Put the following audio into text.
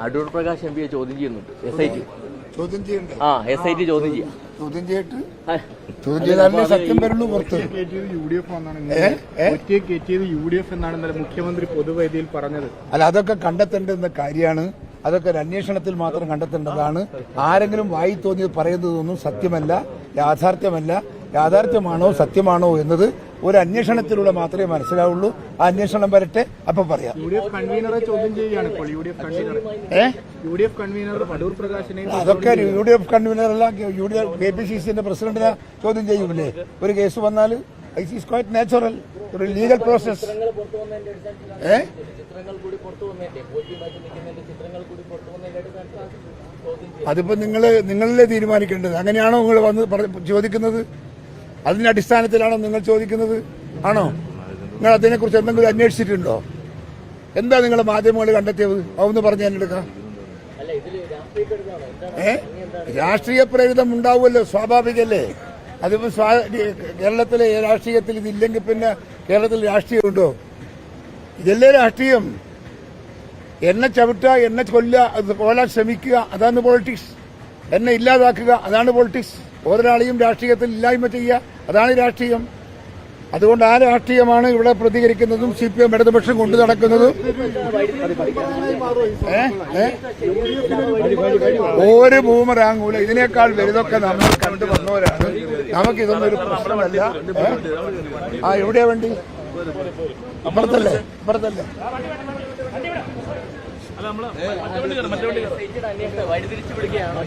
Adoor Prakash M പിയെ ചോദ്യം ചെയ്യുന്നുണ്ട്. SIT ചോദ്യം ചെയ്യണ്ടേ? SIT ചോദ്യം ചെയ്യാം. ചോദ്യം ചെയ്താലേ സത്യം വരുള്ളൂ പുറത്ത്. UDF എന്നാണ് ഇന്നലെ മുഖ്യമന്ത്രി പൊതുവേദിയിൽ പറഞ്ഞത്. അല്ല, അതൊക്കെ കണ്ടെത്തേണ്ടുന്ന കാര്യമാണ്. അതൊക്കെ ഒരു അന്വേഷണത്തിൽ മാത്രം കണ്ടെത്തേണ്ടതാണ്. ആരെങ്കിലും വായി തോന്നിയത് പറയുന്നതൊന്നും സത്യമല്ല, യാഥാർത്ഥ്യമല്ല. യാഥാർത്ഥ്യമാണോ സത്യമാണോ എന്നത് ഒരു അന്വേഷണത്തിലൂടെ മാത്രമേ മനസ്സിലാവുള്ളൂ. ആ അന്വേഷണം വരട്ടെ, അപ്പൊ പറയാം. UDF കൺവീനറെ ചോദ്യം ചെയ്യുകയാണ് ഇപ്പോൾ. UDF കൺവീനർ അടൂർ പ്രകാശിനെ അതൊക്കെ UDF കൺവീനറല്ല, KPCCന്റെ പ്രസിഡന്റിനെ ചോദ്യം ചെയ്യൂലേ ഒരു കേസ് വന്നാൽ? ഇറ്റ് ഈസ് ക്വൈറ്റ് നാച്ചുറൽ, ഒരു ലീഗൽ പ്രോസസ്. അതിപ്പോ നിങ്ങളല്ലേ തീരുമാനിക്കേണ്ടത്. അങ്ങനെയാണോ നിങ്ങൾ വന്ന് ചോദിക്കുന്നത്? അതിന്റെ അടിസ്ഥാനത്തിലാണോ നിങ്ങൾ ചോദിക്കുന്നത്? ആണോ? നിങ്ങൾ അതിനെക്കുറിച്ച് എന്തെങ്കിലും അന്വേഷിച്ചിട്ടുണ്ടോ? എന്താ നിങ്ങളെ മാധ്യമങ്ങൾ കണ്ടെത്തിയത്? അതൊന്ന് പറഞ്ഞ് എന്നെടുക്കാം. രാഷ്ട്രീയ പ്രേരിതം ഉണ്ടാവുമല്ലോ, സ്വാഭാവികല്ലേ. അതിപ്പോ കേരളത്തിലെ രാഷ്ട്രീയത്തിൽ ഇതില്ലെങ്കിൽ പിന്നെ കേരളത്തിൽ രാഷ്ട്രീയമുണ്ടോ? ഇതല്ലേ രാഷ്ട്രീയം. എന്നെ ചവിട്ടുക, എന്നെ കൊല്ലാൻ ശ്രമിക്കുക, അതാണ് പൊളിറ്റിക്സ്. എന്നെ ഇല്ലാതാക്കുക, അതാണ് പൊളിറ്റിക്സ്. ഒരാളെയും രാഷ്ട്രീയത്തിൽ ഇല്ലായ്മ ചെയ്യുക, അതാണ് രാഷ്ട്രീയം. അതുകൊണ്ട് ആ രാഷ്ട്രീയമാണ് ഇവിടെ പ്രതികരിക്കുന്നതും CPM ഇടതുപക്ഷം കൊണ്ടു നടക്കുന്നതും. ഒരു ബൂമറാങ്ങൂല. ഇതിനേക്കാൾ വലുതൊക്കെ നമ്മൾ കണ്ടു വന്നവരാണ്. നമുക്കിതൊന്നും ഒരു പ്രശ്നമല്ല. എവിടെയാ വണ്ടി? അപ്പുറത്തല്ലേ? വഴിതിരിച്ചു വിടുകയാണോ?